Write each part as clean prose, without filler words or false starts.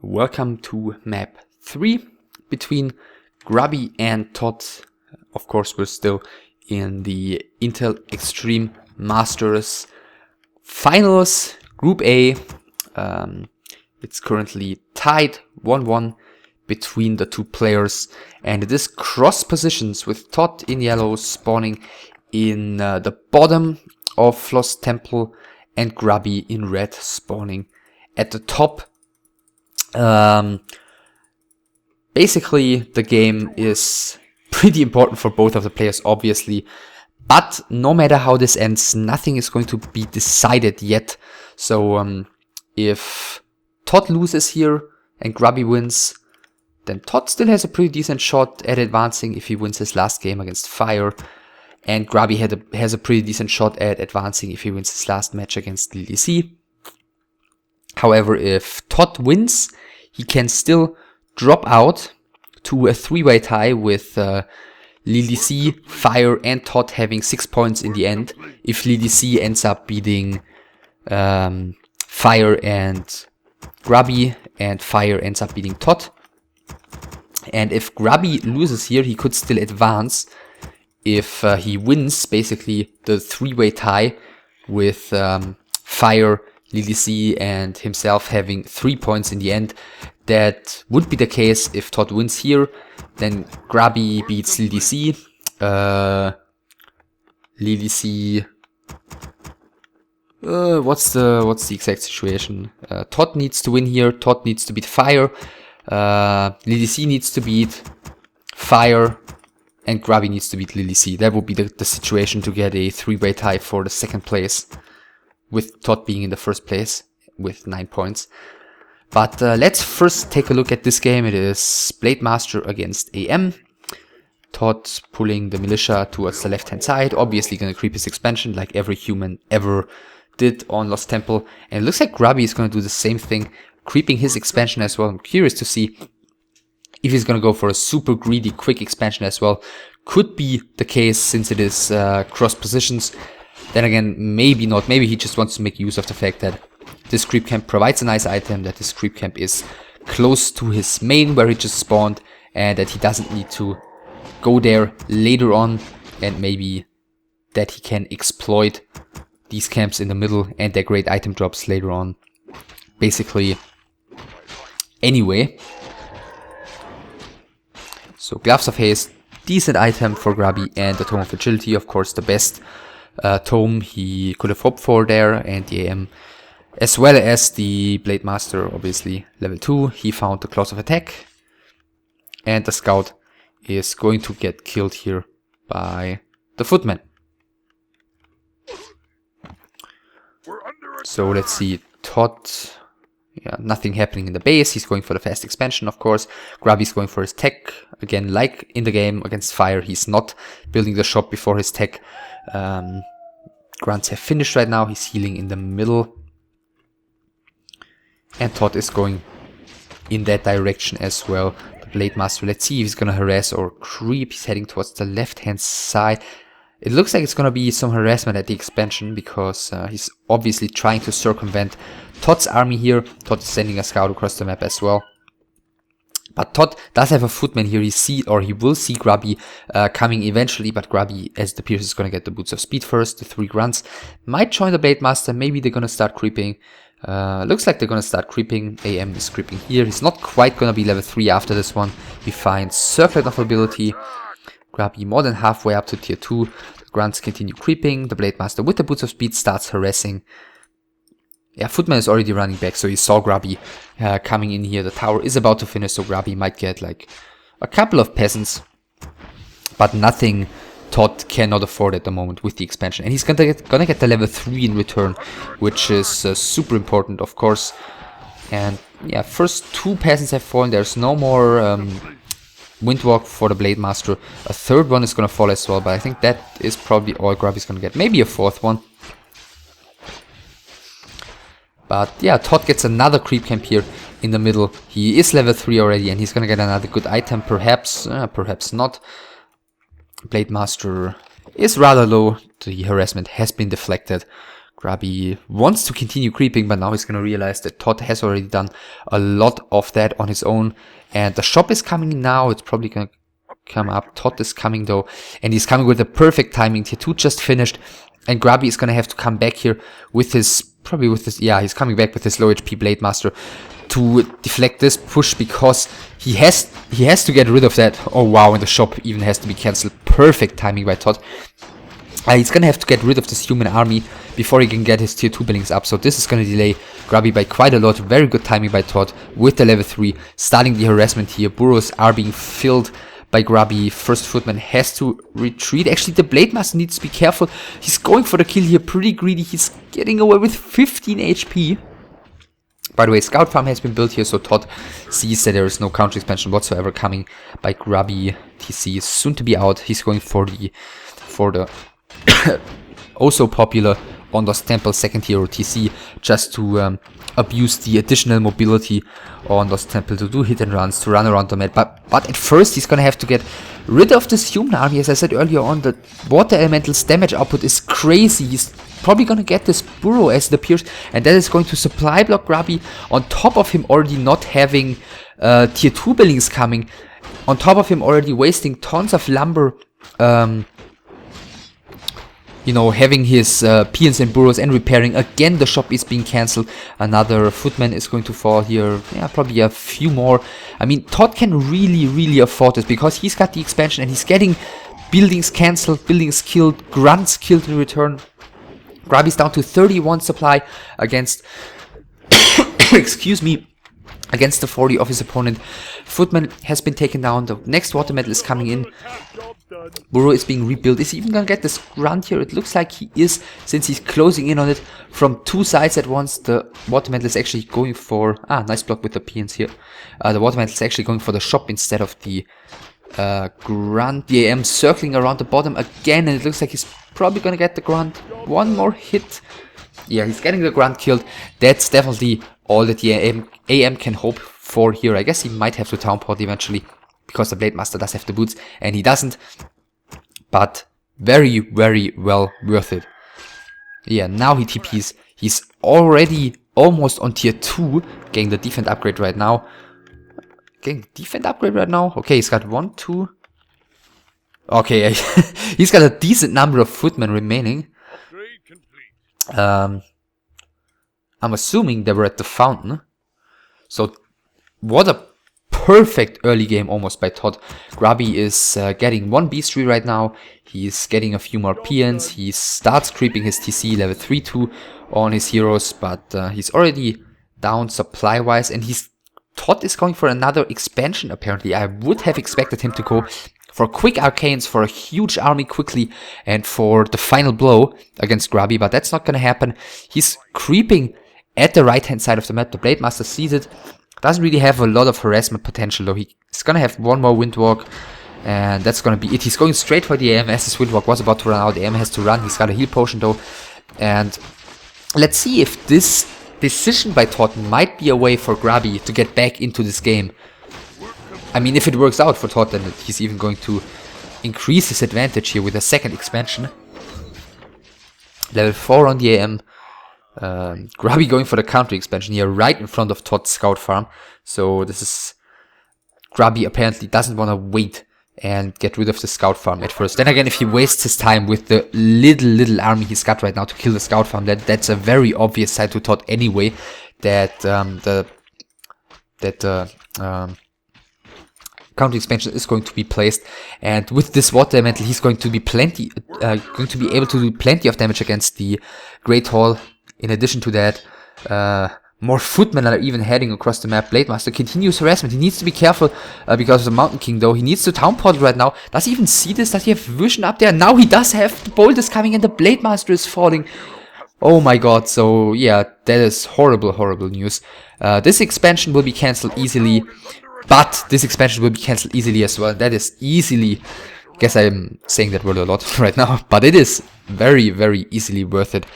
Welcome to map 3 between Grubby and ToD. Of course, we're still in the Intel Extreme Masters Finals, Group A. It's currently tied 1-1 between the two players, and it is cross positions with ToD in yellow spawning in the bottom of Lost Temple and Grubby in red spawning at the top. Basically, the game is pretty important for both of the players, obviously, but no matter how this ends, nothing is going to be decided yet. So if ToD loses here and Grubby wins, then ToD still has a pretty decent shot at advancing if he wins his last game against Fire, and Grubby has a pretty decent shot at advancing if he wins his last match against LDC. However, if ToD wins, he can still drop out to a 3-way tie with LDC, Fire and ToD having 6 points in the end if LDC ends up beating Fire and Grubby and Fire ends up beating ToD. And if Grubby loses here, he could still advance if he wins basically the 3-way tie with Fire, LDC and himself having 3 points in the end. That would be the case if ToD wins here. Then Grubby beats LDC. LDC. What's the exact situation? ToD needs to win here. ToD needs to beat Fire. LDC needs to beat Fire. And Grubby needs to beat LDC. That would be the situation to get a 3-way tie for the second place, with ToD being in the first place with 9 points. But let's first take a look at this game. It is Blade Master against IEM. ToD pulling the militia towards the left hand side, obviously gonna creep his expansion like every human ever did on Lost Temple. And it looks like Grubby is gonna do the same thing, creeping his expansion as well. I'm curious to see if he's gonna go for a super greedy quick expansion as well. Could be the case since it is cross positions. Then again, maybe not. Maybe he just wants to make use of the fact that this creep camp provides a nice item, that this creep camp is close to his main where he just spawned, and that he doesn't need to go there later on, and maybe that he can exploit these camps in the middle and their great item drops later on. Basically, anyway. So Gloves of Haste, decent item for Grubby, and the Tome of Agility, of course, the best tome he could have hoped for there, and the IEM, as well as the Blade Master, obviously level 2. He found the Claws of Attack, and the Scout is going to get killed here by the Footman. So let's see, ToD, yeah, nothing happening in the base. He's going for the fast expansion, of course. Grubby's going for his tech. Again, like in the game against Fire, he's not building the shop before his tech. Grunts have finished right now. He's healing in the middle. And ToD is going in that direction as well. The Blade Master, let's see if he's gonna harass or creep. He's heading towards the left-hand side. It looks like it's gonna be some harassment at the expansion because he's obviously trying to circumvent ToD's army here. ToD is sending a scout across the map as well. But ToD does have a footman here. He will see Grubby coming eventually, but Grubby, as it appears, is gonna get the boots of speed first. The 3 grunts might join the Blade Master. Maybe they're gonna start creeping. Looks like they're gonna start creeping. IEM is creeping here. He's not quite gonna be level 3 after this one. He finds Circlet of Ability. Grubby more than halfway up to tier 2. The grunts continue creeping. The Blade Master with the boots of speed starts harassing. Yeah, Footman is already running back, so he saw Grubby coming in here. The tower is about to finish, so Grubby might get like a couple of peasants, but nothing ToD cannot afford at the moment with the expansion. And he's gonna get the level 3 in return, which is super important, of course. And yeah, first 2 peasants have fallen. There's no more Windwalk for the Blade Master. A 3rd one is gonna fall as well, but I think that is probably all Grubby's gonna get. Maybe a 4th one. But yeah, ToD gets another creep camp here in the middle. He is level 3 already, and he's gonna get another good item, perhaps, perhaps not. Blade Master is rather low. The harassment has been deflected. Grubby wants to continue creeping, but now he's going to realize that ToD has already done a lot of that on his own. And the shop is coming now. It's probably going to come up. ToD is coming though. And he's coming with the perfect timing. Tier 2 just finished. And Grubby is going to have to come back here with his, yeah, he's coming back with his low HP Blade Master to deflect this push, because he has to get rid of that. Oh wow, and the shop even has to be cancelled. Perfect timing by ToD. He's gonna have to get rid of this human army before he can get his tier 2 buildings up, so this is gonna delay Grubby by quite a lot. Very good timing by ToD with the level 3, starting the harassment here. Burrows are being filled by Grubby. First footman has to retreat. Actually, the Blade Master needs to be careful. He's going for the kill here, pretty greedy. He's getting away with 15 HP. By the way, Scout Farm has been built here, so ToD sees that there is no counter expansion whatsoever coming by Grubby. TC is soon to be out. He's going for the also popular Ondos Temple second hero TC, just to abuse the additional mobility on Ondos Temple to do hit and runs, to run around the map. But at first he's gonna have to get rid of this human army. As I said earlier on, the water elemental's damage output is crazy. He's probably gonna get this burrow as it appears, and that is going to supply block Grubby, on top of him already not having tier 2 buildings coming, on top of him already wasting tons of lumber, you know, having his peons and burrows and repairing. Again, the shop is being cancelled. Another footman is going to fall here. Yeah, probably a few more. I mean, ToD can really afford this, because he's got the expansion and he's getting buildings cancelled, buildings killed, grunts killed in return. Grubby's down to 31 supply against excuse me, against the 40 of his opponent. Footman has been taken down. The next water metal is coming in. Burrow is being rebuilt. Is he even gonna get this grunt here? It looks like he is, since he's closing in on it from two sides at once. The water metal is actually going for... nice block with the peons here. The water metal is actually going for the shop instead of the grunt. The IEM circling around the bottom again, and it looks like he's probably gonna get the grunt. One more hit. Yeah, he's getting the grunt killed. That's definitely all that the IEM can hope for here. I guess he might have to town port eventually, because the Blade Master does have the boots and he doesn't. But very well worth it. Yeah, now he TPs. He's already almost on tier 2, getting the defense upgrade right now. Okay, he's got 1, 2. Okay, he's got a decent number of footmen remaining. I'm assuming they were at the fountain. So, what a perfect early game almost by ToD. Grubby is getting 1 beastry right now. He's getting a few more peons. He starts creeping his TC level 3-2 on his heroes, but he's already down supply-wise, and ToD is going for another expansion apparently. I would have expected him to go for quick arcanes, for a huge army quickly, and for the final blow against Grubby, but that's not gonna happen. He's creeping at the right hand side of the map. The Blade Master sees it. Doesn't really have a lot of harassment potential though. He's gonna have one more Windwalk, and that's gonna be it. He's going straight for the IEM as his Windwalk was about to run out. The IEM has to run. He's got a heal potion though, and let's see if this decision by ToD might be a way for Grubby to get back into this game. I mean, if it works out for ToD, then he's even going to increase his advantage here with a second expansion. Level 4 on the IEM. Grubby going for the counter expansion here right in front of ToD's scout farm. So this is... Grubby apparently doesn't want to wait and get rid of the scout farm at first. Then again, if he wastes his time with the little army he's got right now to kill the scout farm, that's a very obvious side to ToD anyway, that counter expansion is going to be placed, and with this water elemental he's going to be able to do plenty of damage against the Great Hall. In addition to that, more footmen are even heading across the map. Blade Master continues harassment. He needs to be careful because of the Mountain King though. He needs to town port right now. Does he even see this? Does he have vision up there? Now he does have. The bolt is coming and the Blade Master is falling. Oh my god, so yeah, that is horrible news. This expansion will be cancelled easily, but this expansion will be cancelled easily as well. That is easily, I guess I'm saying that word a lot right now, but it is very easily worth it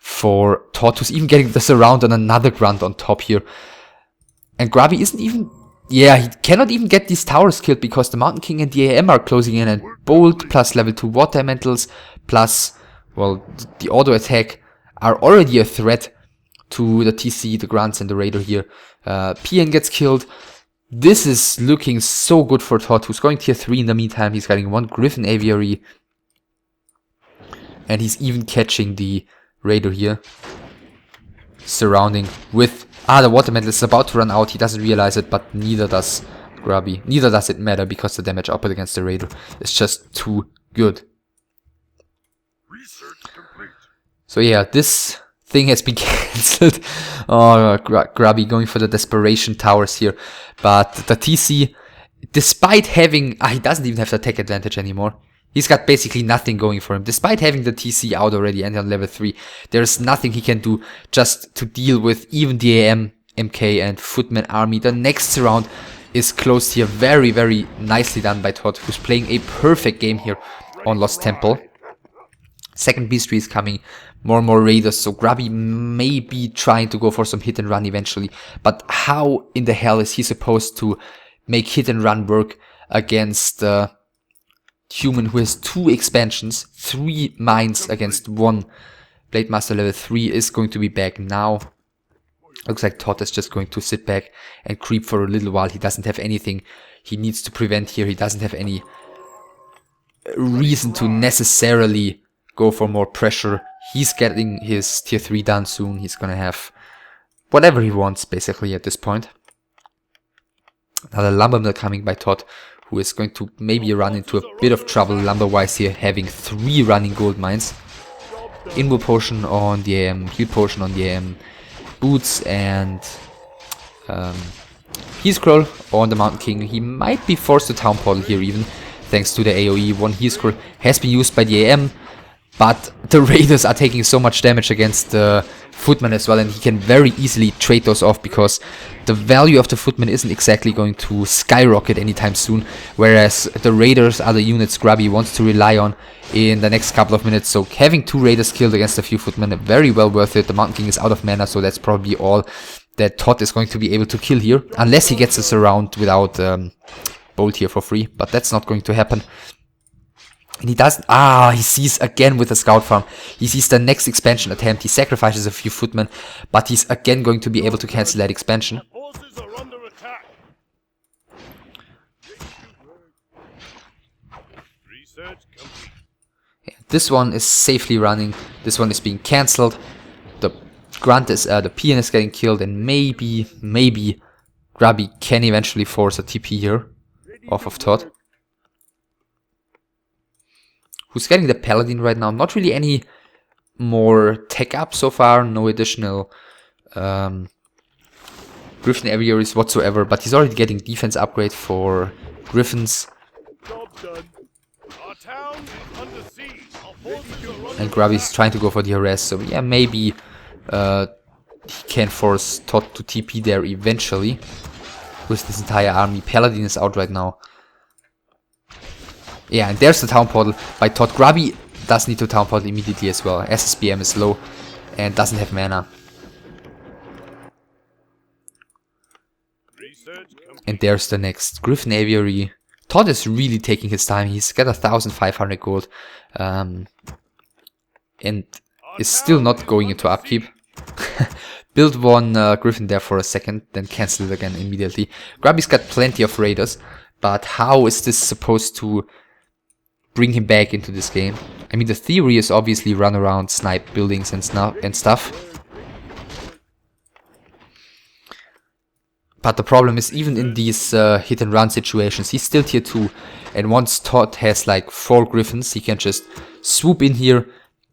for ToD, who's even getting the surround on another grunt on top here. And Grubby isn't even... Yeah, he cannot even get these towers killed because the Mountain King and the IEM are closing in, and Bolt plus level 2 water elementals plus, well, the auto attack are already a threat to the TC, the Grunts, and the Raider here. PN gets killed. This is looking so good for ToD, who's going tier 3 in the meantime. He's getting 1 Griffin Aviary. And he's even catching the Raider here. Surrounding with... the water metal is about to run out. He doesn't realize it, but neither does Grubby. Neither does it matter because the damage output against the Raider is just too good. So yeah, this thing has been cancelled. Oh, Grubby going for the desperation towers here. But the TC, despite having... he doesn't even have the tech advantage anymore. He's got basically nothing going for him. Despite having the TC out already and on level 3, there's nothing he can do just to deal with even the IEM, MK and Footman army. The next round is closed here. Very, very nicely done by ToD, who's playing a perfect game here on Lost Temple. Second Beast Tree is coming. More and more Raiders, so Grubby may be trying to go for some hit and run eventually. But how in the hell is he supposed to make hit and run work against... Human who has 2 expansions, 3 mines against 1. Blade Master level 3 is going to be back now. Looks like ToD is just going to sit back and creep for a little while. He doesn't have anything he needs to prevent here. He doesn't have any reason to necessarily go for more pressure. He's getting his tier 3 done soon. He's gonna have whatever he wants basically at this point. Another lumber mill coming by ToD, who is going to maybe run into a bit of trouble lumber-wise here, having 3 running gold mines. Invo potion on the IEM, heal potion on the IEM, boots and heal scroll on the Mountain King. He might be forced to town portal here even, thanks to the AoE. 1 heal scroll has been used by the IEM, but the Raiders are taking so much damage against the Footman as well, and he can very easily trade those off because the value of the Footman isn't exactly going to skyrocket anytime soon, whereas the Raiders are the units Grubby wants to rely on in the next couple of minutes. So having 2 Raiders killed against a few Footmen, very well worth it. The Mountain King is out of mana, so that's probably all that ToD is going to be able to kill here, unless he gets us around without Bolt here for free, but that's not going to happen. And he doesn't... he sees again with the Scout Farm. He sees the next expansion attempt. He sacrifices a few Footmen, but he's again going to be able to cancel that expansion. Yeah, this one is safely running. This one is being cancelled. The Grunt is... the PN is getting killed, and maybe Grubby can eventually force a TP here off of ToD. Who's getting the Paladin right now. Not really any more tech up so far. No additional Griffin aviaries whatsoever. But he's already getting defense upgrade for Griffins. And Grubby's trying to go for the harass. So yeah, maybe he can force ToD to TP there eventually. With this entire army. Paladin is out right now. Yeah, and there's the town portal by ToD. Grubby does need to town portal immediately as well. SSBM is low and doesn't have mana. And there's the next Griffin Aviary. ToD is really taking his time. He's got 1,500 gold. And is still not going into upkeep. Build 1 Griffin there for a second, then cancel it again immediately. Grubby's got plenty of Raiders, but how is this supposed to bring him back into this game? I mean, the theory is obviously run around, snipe buildings and stuff. But the problem is, even in these hit and run situations, he's still tier 2. And once ToD has like 4 Griffins, he can just swoop in here,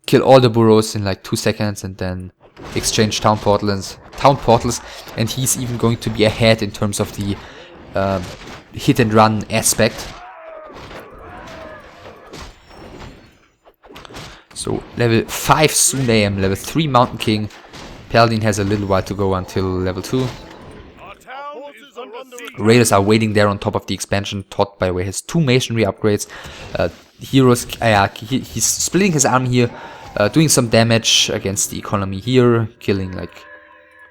kill all the burrows in like 2 seconds, and then exchange town portals. And he's even going to be ahead in terms of the hit and run aspect. So level 5 soon IEM, level 3 Mountain King. Paladin has a little while to go until level 2. Raiders are waiting there on top of the expansion. ToD, by the way, has 2 masonry upgrades. Heroes, he's splitting his army here, doing some damage against the economy here, killing like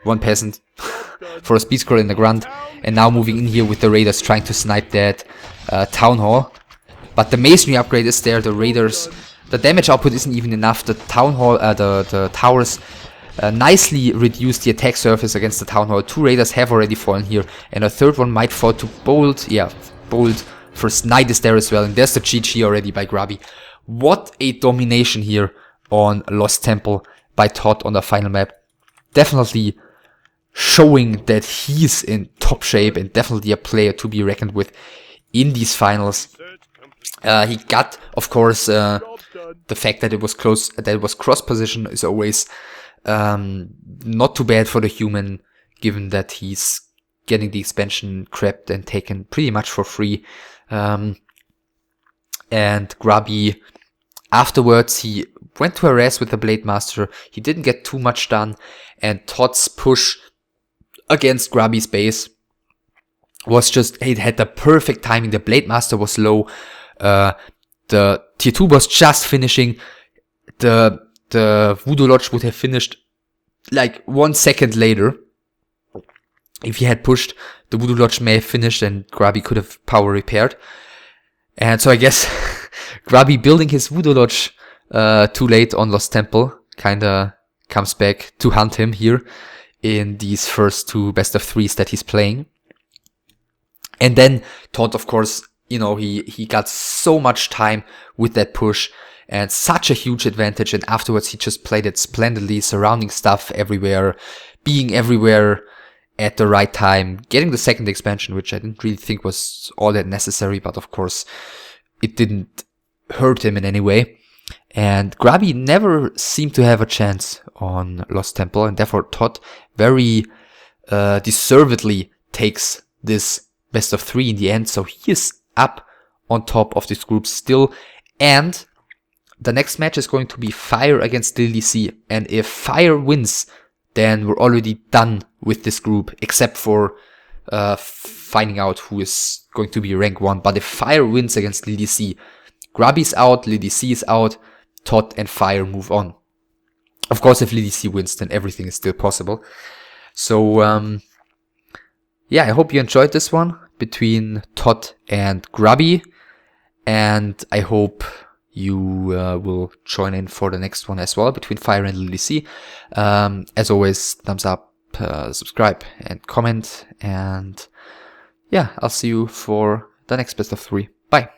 1 peasant for a speed scroll in the Grunt, and now moving in here with the Raiders trying to snipe that town hall. But the masonry upgrade is there. The Raiders the damage output isn't even enough. The Town Hall, the towers nicely reduce the attack surface against the Town Hall. 2 raiders have already fallen here, and a third one might fall to Bold. Yeah, Bold. First Knight is there as well, and there's the GG already by Grubby. What a domination here on Lost Temple by ToD on the final map. Definitely showing that he's in top shape and definitely a player to be reckoned with in these finals. He got, of course, the fact that it was close, that it was cross position is always not too bad for the human, given that he's getting the expansion crept and taken pretty much for free. And Grubby, afterwards, he went to harass with the Blade Master. He didn't get too much done, and ToD's push against Grubby's base was just, it had the perfect timing. The Blade Master was low. The tier 2 was just finishing. The Voodoo Lodge would have finished like 1 second later. If he had pushed, the Voodoo Lodge may have finished and Grubby could have power repaired. And so I guess Grubby building his Voodoo Lodge too late on Lost Temple kinda comes back to hunt him here in these first 2 best of 3s that he's playing. And then ToD, of course, you know, he got so much time with that push and such a huge advantage, and afterwards he just played it splendidly, surrounding stuff everywhere, being everywhere at the right time, getting the second expansion, which I didn't really think was all that necessary, but of course it didn't hurt him in any way. And Grubby never seemed to have a chance on Lost Temple, and therefore ToD very deservedly takes this best of 3 in the end. So he is up on top of this group still, and the next match is going to be Fire against Lily C. And if Fire wins, then we're already done with this group, except for finding out who is going to be rank 1. But if Fire wins against Lily C, Grubby's out, Lily C is out, ToD and Fire move on. Of course, if Lily C wins, then everything is still possible. So, yeah, I hope you enjoyed this one between ToD and Grubby, and I hope you will join in for the next one as well between Fire and Lily C. As always, thumbs up, subscribe and comment, and yeah, I'll see you for the next best of 3. Bye.